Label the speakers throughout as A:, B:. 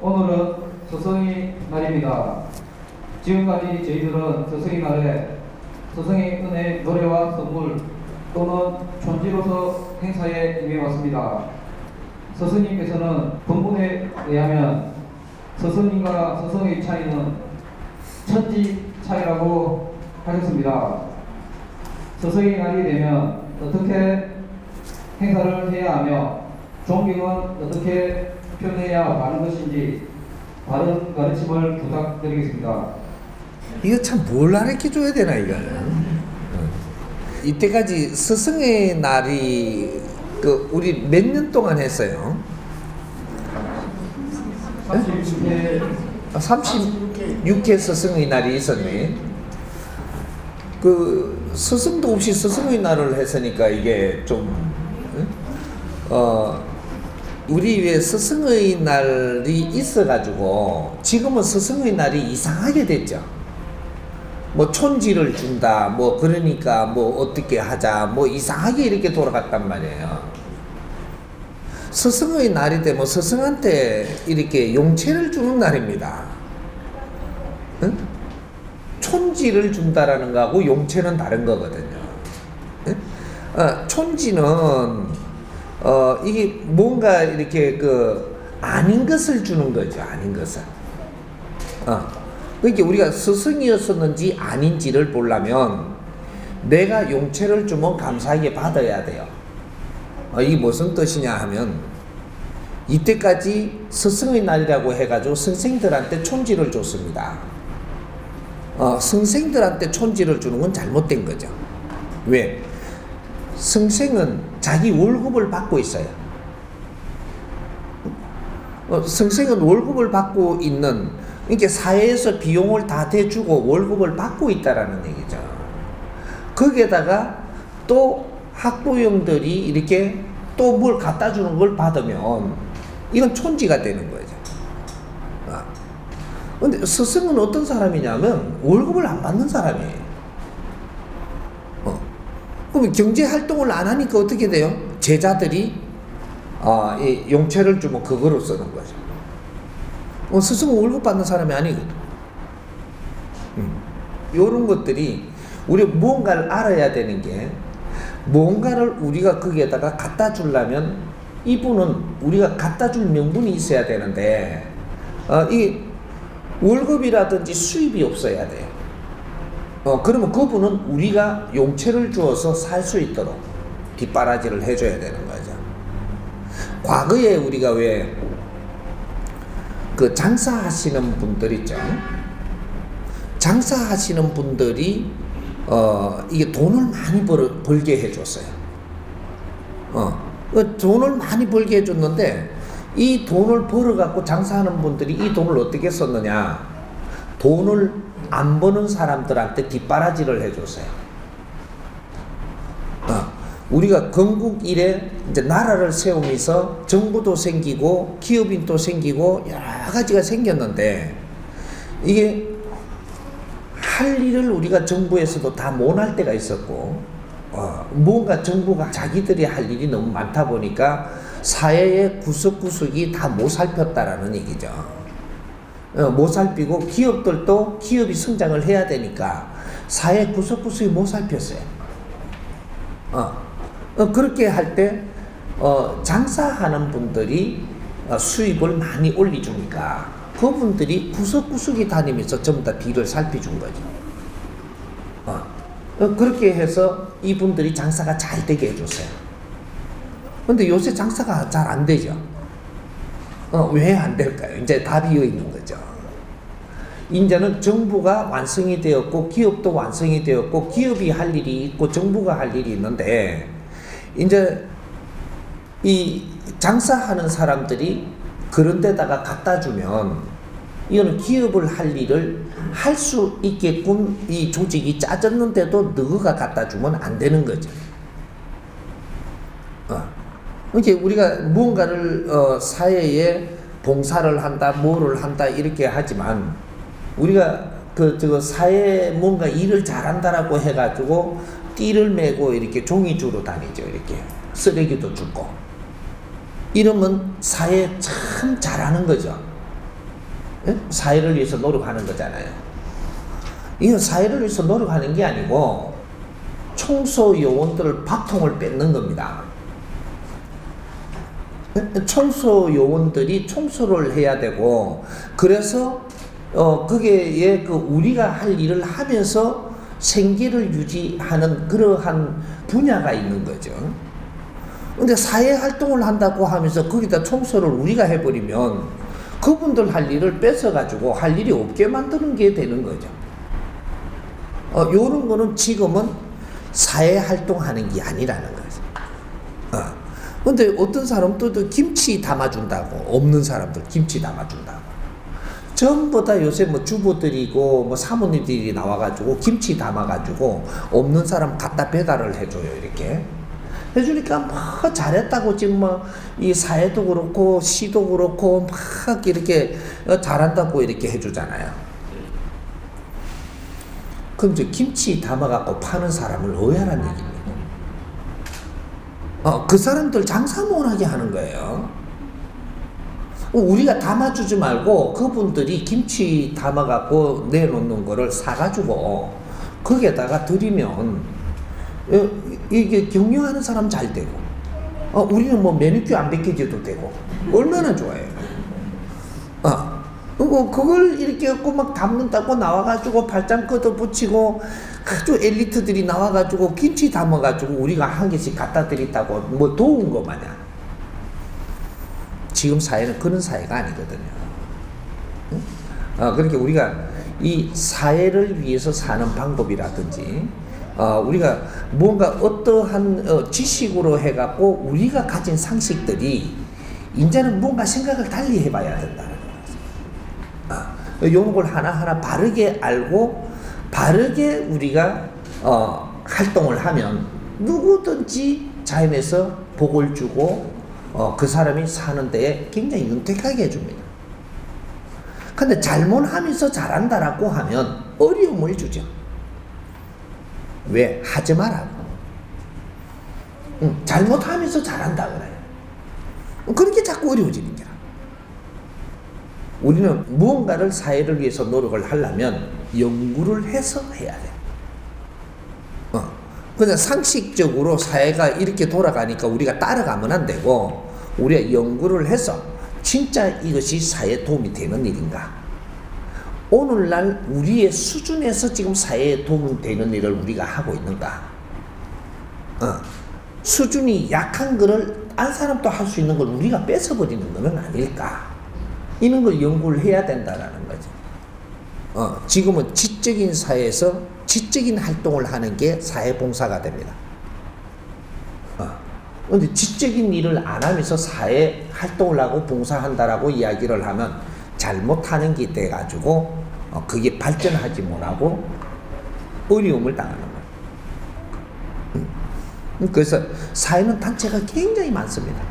A: 오늘은 스승의 날입니다. 지금까지 저희들은 스승의 날에 스승의 은혜, 노래와 선물 또는 촌지로서 행사에 임해왔습니다. 스승님께서는 본문에 의하면 스승님과 스승의 차이는 천지 차이라고 하셨습니다. 스승의 날이 되면 어떻게 행사를 해야 하며 존경은 어떻게 표현해야 바른 것인지 바른 가르침을 부탁드리겠습니다.
B: 이거 참 뭘 가르쳐줘야 되나 이거는. 이때까지 스승의 날이 우리 몇 년 동안 했어요? 36회 스승의 날이 있었네. 스승도 없이 스승의 날을 했으니까 이게 좀 우리 위에 스승의 날이 있어가지고 지금은 스승의 날이 이상하게 됐죠. 뭐 촌지를 준다, 뭐 그러니까 뭐 어떻게 하자, 뭐 이상하게 이렇게 돌아갔단 말이에요. 스승의 날이 되면 스승한테 이렇게 용체를 주는 날입니다. 응? 촌지를 준다라는 거하고 용체는 다른 거거든요. 응? 촌지는 이게 뭔가 이렇게 아닌 것을 주는 거죠. 아닌 것을. 그러니까 우리가 스승이었었는지 아닌지를 보려면 내가 용체를 주면 감사하게 받아야 돼요. 이게 무슨 뜻이냐 하면 이때까지 스승의 날이라고 해가지고 선생들한테 촌지를 줬습니다. 선생들한테 촌지를 주는 건 잘못된 거죠. 왜? 선생은 자기 월급을 받고 있어요. 선생은 월급을 받고 있는, 그러니까 사회에서 비용을 다 대주고 월급을 받고 있다라는 얘기죠. 거기에다가 또 학부형들이 이렇게 또 뭘 갖다 주는 걸 받으면 이건 촌지가 되는 거죠. 근데 스승은 어떤 사람이냐면 월급을 안 받는 사람이에요. 그럼 경제 활동을 안 하니까 어떻게 돼요? 제자들이 이 용체를 주면 그거로 쓰는 거죠. 스승은 월급 받는 사람이 아니거든. 이런 것들이 우리 무언가를 알아야 되는 게, 뭔가를 우리가 거기에다가 갖다 주려면 이분은 우리가 갖다 줄 명분이 있어야 되는데 이 월급이라든지 수입이 없어야 돼요. 그러면 그분은 우리가 용체를 주어서 살 수 있도록 뒷바라지를 해줘야 되는 거죠. 과거에 우리가 왜 장사하시는 분들 있죠. 장사하시는 분들이 이게 돈을 많이 벌게 해줬어요. 돈을 많이 벌게 해줬는데 이 돈을 벌어갖고 장사하는 분들이 이 돈을 어떻게 썼느냐? 돈을 안 버는 사람들한테 뒷바라지를 해줬어요. 우리가 건국 이래 이제 나라를 세우면서 정부도 생기고 기업인도 생기고 여러 가지가 생겼는데 이게 할 일을 우리가 정부에서도 다 못할 때가 있었고 뭔가 정부가 자기들이 할 일이 너무 많다 보니까 사회의 구석구석이 다 못 살폈다라는 얘기죠. 못 살피고 기업들도 기업이 성장을 해야 되니까 사회 구석구석이 못 살폈어요. 그렇게 할 때 장사하는 분들이 수입을 많이 올려주니까 그분들이 구석구석이 다니면서 전부 다 뒤를 살펴준 거죠. 그렇게 해서 이분들이 장사가 잘 되게 해줬어요. 근데 요새 장사가 잘 안 되죠. 왜 안 될까요? 이제 다 비어 있는 거죠. 이제는 정부가 완성이 되었고 기업도 완성이 되었고 기업이 할 일이 있고 정부가 할 일이 있는데 이제 이 장사하는 사람들이 그런 데다가 갖다 주면 이거는 기업을 할 일을 할 수 있게끔 이 조직이 짜졌는데도 너가 갖다 주면 안 되는 거죠. 이렇게 우리가 무언가를 사회에 봉사를 한다, 뭐를 한다 이렇게 하지만 우리가 사회에 뭔가 일을 잘한다라고 해가지고 띠를 메고 이렇게 종이주로 다니죠. 이렇게 쓰레기도 줍고 이러면 사회 참 잘하는 거죠. 예? 사회를 위해서 노력하는 거잖아요. 이건 사회를 위해서 노력하는 게 아니고 청소 요원들 밥통을 뺏는 겁니다. 청소 요원들이 청소를 해야 되고, 그래서 그게 그 우리가 할 일을 하면서 생계를 유지하는 그러한 분야가 있는 거죠. 근데 사회 활동을 한다고 하면서 거기다 청소를 우리가 해버리면 그분들 할 일을 뺏어가지고 할 일이 없게 만드는 게 되는 거죠. 요런 거는 지금은 사회 활동하는 게 아니라는 거죠. 근데 어떤 사람도 김치 담아준다고, 없는 사람들 김치 담아준다고. 전부 다 요새 뭐 주부들이고 뭐 사모님들이 나와가지고 김치 담아가지고 없는 사람 갖다 배달을 해줘요. 이렇게 해주니까 뭐 잘했다고 지금 뭐 이 사회도 그렇고 시도 그렇고 막 이렇게 잘한다고 이렇게 해주잖아요. 그럼 이제 김치 담아갖고 파는 사람을 어야란 얘기입니다. 그 사람들 장사 못하게 하는 거예요. 우리가 담아주지 말고 그분들이 김치 담아갖고 내놓는 거를 사가지고 거기에다가 드리면 이게 경영하는 사람 잘 되고, 우리는 뭐 매니큐어 안 벗겨져도 되고 얼마나 좋아요. 그걸 이렇게 갖고 막 담는다고 나와가지고 발장 걷어 붙이고 아주 엘리트들이 나와가지고 김치 담아가지고 우리가 한 개씩 갖다 드린다고 뭐 도운 거 마냥. 지금 사회는 그런 사회가 아니거든요. 그러니까 우리가 이 사회를 위해서 사는 방법이라든지, 우리가 뭔가 어떠한 지식으로 해갖고 우리가 가진 상식들이 이제는 뭔가 생각을 달리 해봐야 된다는 거죠. 이런 걸 하나하나 바르게 알고 바르게 우리가 활동을 하면 누구든지 자연에서 복을 주고 그 사람이 사는 데에 굉장히 윤택하게 해줍니다. 근데 잘못하면서 잘한다라고 하면 어려움을 주죠. 왜? 하지 말라고. 잘못하면서 잘한다 그래요. 그렇게 자꾸 어려워지는 거야. 우리는 무언가를 사회를 위해서 노력을 하려면 연구를 해서 해야 돼. 그냥 상식적으로 사회가 이렇게 돌아가니까 우리가 따라가면 안 되고, 우리가 연구를 해서 진짜 이것이 사회에 도움이 되는 일인가? 오늘날 우리의 수준에서 지금 사회에 도움이 되는 일을 우리가 하고 있는가? 수준이 약한 거를 딴 사람도 할 수 있는 걸 우리가 뺏어버리는 것은 아닐까? 이런 걸 연구를 해야 된다라는 거죠. 지금은 지적인 사회에서 지적인 활동을 하는 게 사회봉사가 됩니다. 그런데 지적인 일을 안 하면서 사회 활동을 하고 봉사한다라고 이야기를 하면 잘못하는 게 돼가지고 그게 발전하지 못하고 어려움을 당하는 거예요. 그래서 사회는 단체가 굉장히 많습니다.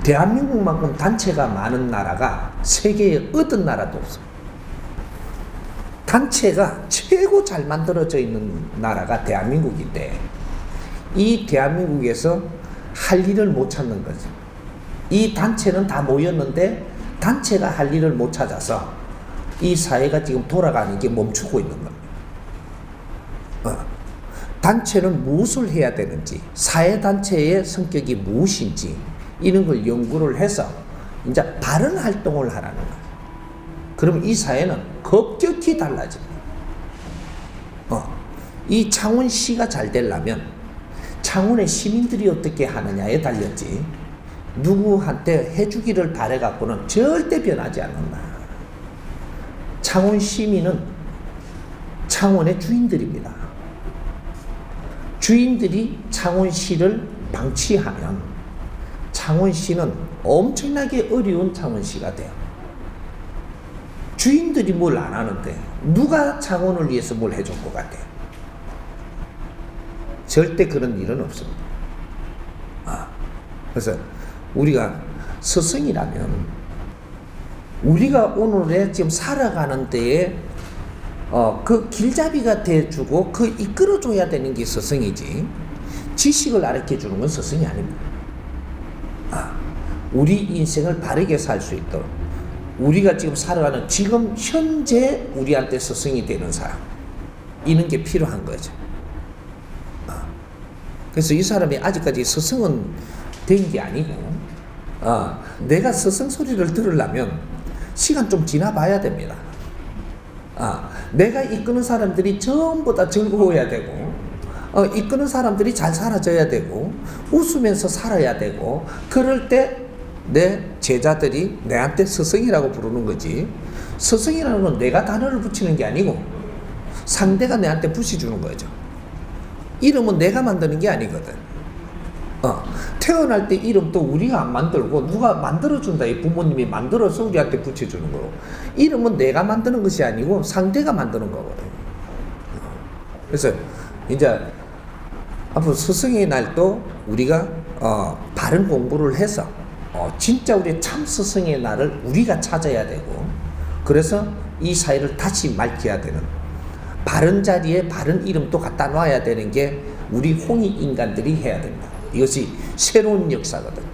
B: 대한민국만큼 단체가 많은 나라가 세계에 어떤 나라도 없습니다. 단체가 최고 잘 만들어져 있는 나라가 대한민국인데, 이 대한민국에서 할 일을 못 찾는 거죠. 이 단체는 다 모였는데 단체가 할 일을 못 찾아서 이 사회가 지금 돌아가는 게 멈추고 있는 겁니다. 단체는 무엇을 해야 되는지, 사회단체의 성격이 무엇인지 이런 걸 연구를 해서 이제 바른 활동을 하라는 거예요. 그럼 이 사회는 급격히 달라집니다. 이 창원시가 잘 되려면 창원의 시민들이 어떻게 하느냐에 달렸지, 누구한테 해주기를 바래갖고는 절대 변하지 않는다. 창원 시민은 창원의 주인들입니다. 주인들이 창원시를 방치하면 창원시는 엄청나게 어려운 창원시가 돼요. 주인들이 뭘 안 하는데 누가 창원을 위해서 뭘 해줄 것 같아요? 절대 그런 일은 없습니다. 그래서 우리가 스승이라면 우리가 오늘에 지금 살아가는 데에 그 길잡이가 돼주고 그 이끌어줘야 되는 게 스승이지, 지식을 가르쳐주는 건 스승이 아닙니다. 우리 인생을 바르게 살 수 있도록 우리가 지금 살아가는 지금 현재 우리한테 스승이 되는 사람, 이런 게 필요한 거죠. 그래서 이 사람이 아직까지 스승은 된 게 아니고, 내가 스승 소리를 들으려면 시간 좀 지나봐야 됩니다. 내가 이끄는 사람들이 전부 다 즐거워야 되고, 이끄는 사람들이 잘 살아져야 되고, 웃으면서 살아야 되고, 그럴 때 내 제자들이 내한테 스승이라고 부르는 거지. 스승이라는 건 내가 단어를 붙이는 게 아니고 상대가 내한테 붙여주는 거죠. 이름은 내가 만드는 게 아니거든. 태어날 때 이름도 우리가 안 만들고 누가 만들어준다. 이 부모님이 만들어서 우리한테 붙여주는 거고, 이름은 내가 만드는 것이 아니고 상대가 만드는 거거든. 그래서 이제 앞으로 스승의 날도 우리가 바른 공부를 해서 진짜 우리 참 스승의 날을 우리가 찾아야 되고, 그래서 이 사회를 다시 맑혀야 되는, 바른 자리에 바른 이름도 갖다 놔야 되는 게 우리 홍익 인간들이 해야 됩니다. 이것이 새로운 역사거든.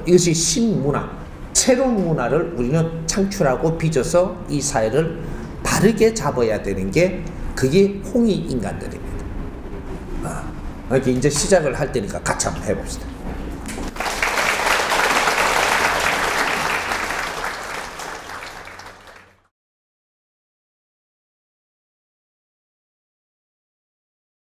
B: 이것이 신문화, 새로운 문화를 우리는 창출하고 빚어서 이 사회를 바르게 잡아야 되는 게, 그게 홍익 인간들입니다. 이렇게 이제 시작을 할 테니까 같이 한번 해봅시다.